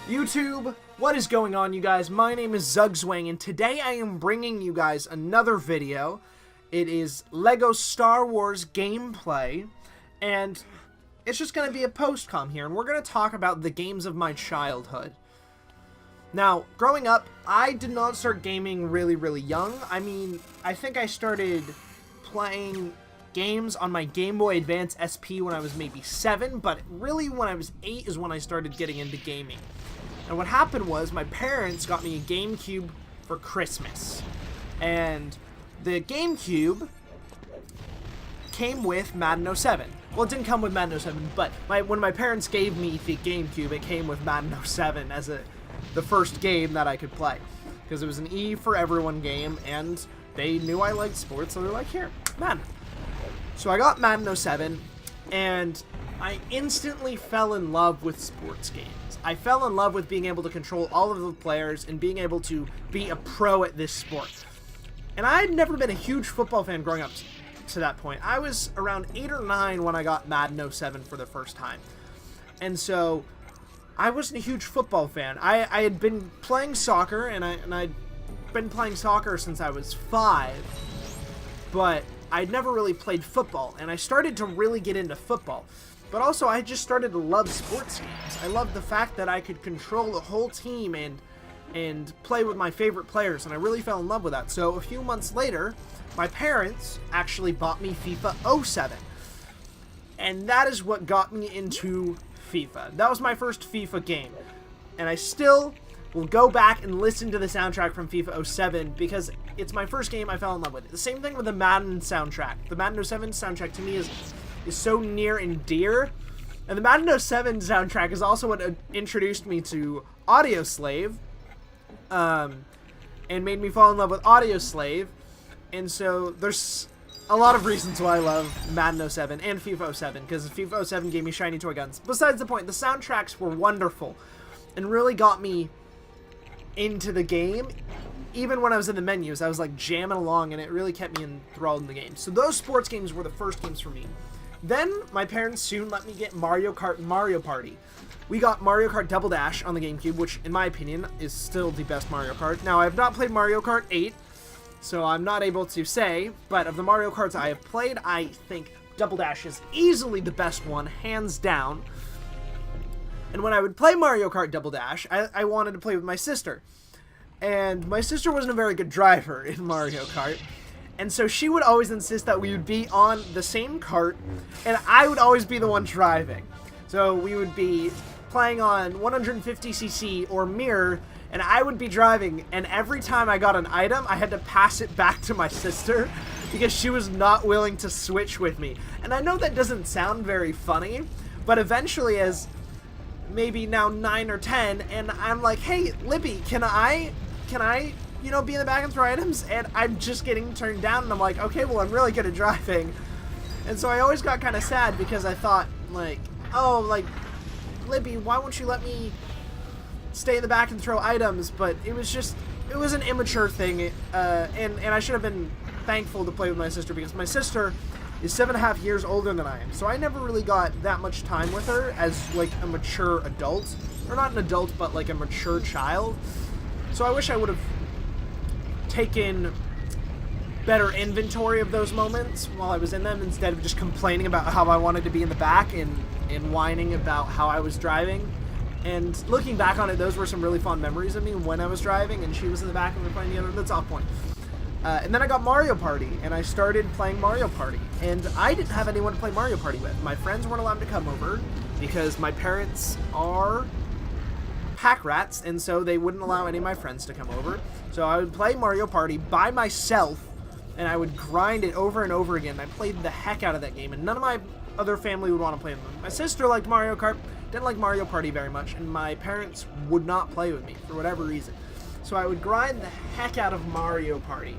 YouTube, what is going on, you guys? My name is Zugzwang, and today I am bringing you guys another video. It is LEGO Star Wars gameplay, and it's just going to be a post-com here, and we're going to talk about the games of my childhood. Now, growing up, I did not start gaming really young. I mean, I think I started playing games on my Game Boy Advance SP when I was maybe 7, but really when I was 8 is when I started getting into gaming. And what happened was my parents got me a GameCube for Christmas. And the GameCube came with Madden 07. Well, it didn't come with Madden 07, but when my parents gave me the GameCube, it came with Madden 07 as the first game that I could play. Because it was an E for everyone game, and they knew I liked sports, so they're like, here, Madden. So I got Madden 07, and I instantly fell in love with sports games. I fell in love with being able to control all of the players and being able to be a pro at this sport. And I had never been a huge football fan growing up to that point. I was around 8 or 9 when I got Madden 07 for the first time. And so I wasn't a huge football fan. I had been playing soccer, and I'd been playing soccer since I was 5, but I'd never really played football, and I started to really get into football. But also, I just started to love sports games. I loved the fact that I could control the whole team and play with my favorite players, and I really fell in love with that. So a few months later, my parents actually bought me FIFA 07. And that is what got me into FIFA. That was my first FIFA game. And I still will go back and listen to the soundtrack from FIFA 07 because it's my first game I fell in love with. The same thing with the Madden soundtrack. The Madden 07 soundtrack to me is so near and dear. And the Madden 07 soundtrack is also what introduced me to Audioslave, and made me fall in love with Audioslave. And so there's a lot of reasons why I love Madden 07 and FIFA 07, because FIFA 07 gave me shiny toy guns. Besides the point, the soundtracks were wonderful and really got me into the game. Even when I was in the menus, I was like jamming along, and it really kept me enthralled in the game. So those sports games were the first games for me. Then my parents soon let me get Mario Kart and Mario Party. We got Mario Kart Double Dash on the GameCube, which in my opinion is still the best Mario Kart. Now, I have not played Mario Kart 8, so I'm not able to say, but of the Mario Karts I have played, I think Double Dash is easily the best one, hands down. And when I would play Mario Kart Double Dash, I wanted to play with my sister. And my sister wasn't a very good driver in Mario Kart. And so she would always insist that we would be on the same kart, and I would always be the one driving. So we would be playing on 150cc or mirror, and I would be driving, and every time I got an item, I had to pass it back to my sister because she was not willing to switch with me. And I know that doesn't sound very funny, but eventually as maybe now 9 or 10, and I'm like, hey, Libby, can I, you know, be in the back and throw items? And I'm just getting turned down, and I'm like, okay, well, I'm really good at driving. And so I always got kind of sad because I thought, like, oh, like, Libby, why won't you let me stay in the back and throw items? But it was an immature thing, and I should have been thankful to play with my sister, because my sister is 7.5 years older than I am, so I never really got that much time with her as, like, a mature adult. Or not an adult, but, like, a mature child. So I wish I would have taken better inventory of those moments while I was in them, instead of just complaining about how I wanted to be in the back and whining about how I was driving. And looking back on it, those were some really fond memories of me when I was driving and she was in the back and we were playing together. That's off point. And then I got Mario Party, and I started playing Mario Party. And I didn't have anyone to play Mario Party with. My friends weren't allowed to come over because my parents are pack rats, and so they wouldn't allow any of my friends to come over. So I would play Mario Party by myself, and I would grind it over and over again. I played the heck out of that game, and none of my other family would want to play with them. My sister liked Mario Kart, didn't like Mario Party very much, and my parents would not play with me for whatever reason. So I would grind the heck out of Mario Party.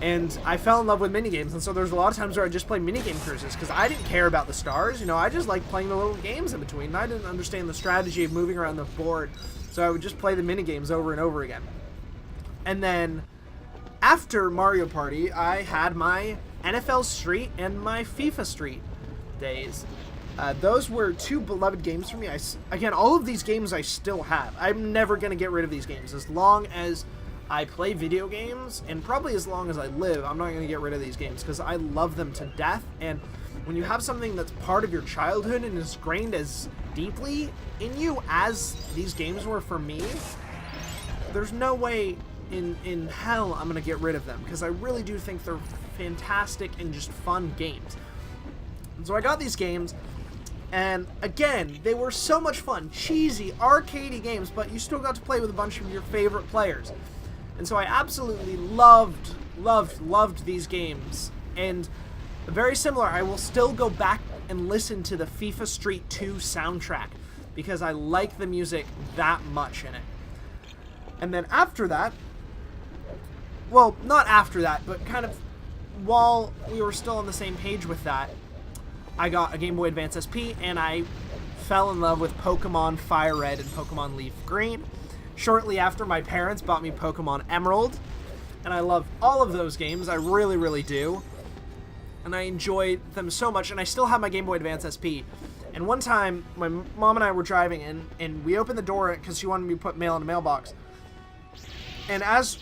And I fell in love with minigames, and so there's a lot of times where I just play minigame cruises, because I didn't care about the stars, you know, I just liked playing the little games in between, and I didn't understand the strategy of moving around the board, so I would just play the minigames over and over again. And then, after Mario Party, I had my NFL Street and my FIFA Street days. Those were two beloved games for me. Again, all of these games I still have. I'm never going to get rid of these games. As long as I play video games, and probably as long as I live, I'm not going to get rid of these games because I love them to death. And when you have something that's part of your childhood and is ingrained as deeply in you as these games were for me, there's no way in hell I'm going to get rid of them because I really do think they're fantastic and just fun games. And so I got these games, and again, they were so much fun. Cheesy, arcadey games, but you still got to play with a bunch of your favorite players. And so I absolutely loved these games. And very similar, I will still go back and listen to the FIFA Street 2 soundtrack because I like the music that much in it. And then after that, well, not after that, but kind of while we were still on the same page with that, I got a Game Boy Advance SP, and I fell in love with Pokemon Fire Red and Pokemon Leaf Green. Shortly after, my parents bought me Pokemon Emerald, and I love all of those games. I really do. And I enjoyed them so much, and I still have my Game Boy Advance SP. And one time, my mom and I were driving, and we opened the door because she wanted me to put mail in the mailbox. And as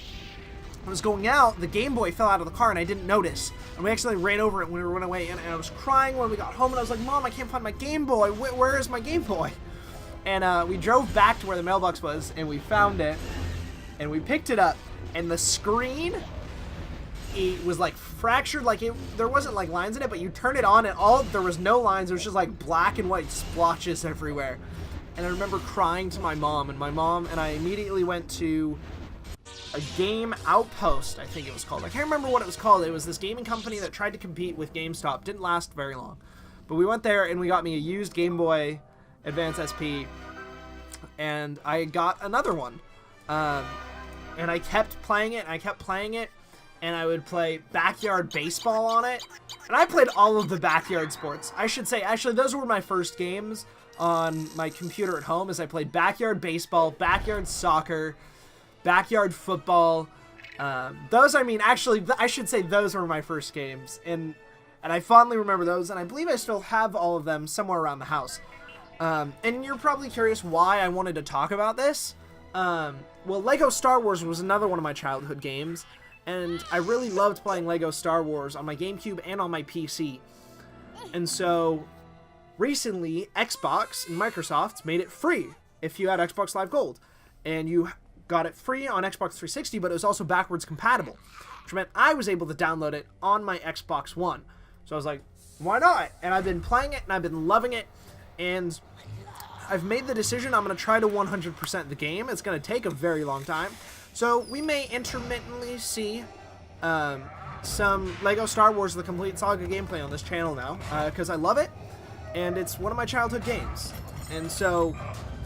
I was going out, the Game Boy fell out of the car, and I didn't notice. And we actually ran over it when we were running away, and I was crying when we got home, and I was like, Mom, I can't find my Game Boy. Where is my Game Boy? And we drove back to where the mailbox was, and we found it, and we picked it up, and the screen, it was like fractured, like there wasn't like lines in it, but you turn it on, and there was no lines. It was just like black and white splotches everywhere. And I remember crying to my mom, and I immediately went to a Game Outpost, I think it was called. I can't remember what it was called. It was this gaming company that tried to compete with GameStop. Didn't last very long. But we went there, and we got me a used Game Boy Advance SP, and I got another one. And I kept playing it, and I would play Backyard Baseball on it. And I played all of the backyard sports. I should say, actually, those were my first games on my computer at home, as I played Backyard Baseball, Backyard Soccer, Backyard Football. Those, I mean, actually, I should say those were my first games. And I fondly remember those, and I believe I still have all of them somewhere around the house. And you're probably curious why I wanted to talk about this. Well, Lego Star Wars was another one of my childhood games, and I really loved playing Lego Star Wars on my GameCube and on my PC. And so, recently, Xbox and Microsoft made it free if you had Xbox Live Gold. And you got it free on Xbox 360, but it was also backwards compatible, which meant I was able to download it on my Xbox One. So I was like, why not? And I've been playing it, and I've been loving it, and I've made the decision I'm going to try to 100% the game. It's going to take a very long time. So we may intermittently see some Lego Star Wars The Complete Saga gameplay on this channel now, because I love it, and it's one of my childhood games. And so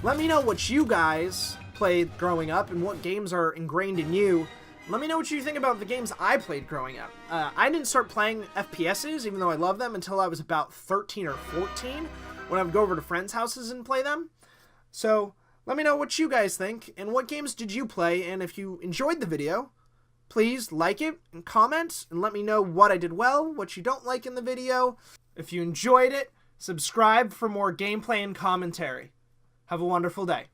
let me know what you guys played growing up and what games are ingrained in you. Let me know what you think about the games I played growing up. I didn't start playing FPSs, even though I love them, until I was about 13 or 14, when I would go over to friends' houses and play them. So let me know what you guys think, and what games did you play, and if you enjoyed the video, please like it and comment, and let me know what I did well, what you don't like in the video. If you enjoyed it, subscribe for more gameplay and commentary. Have a wonderful day.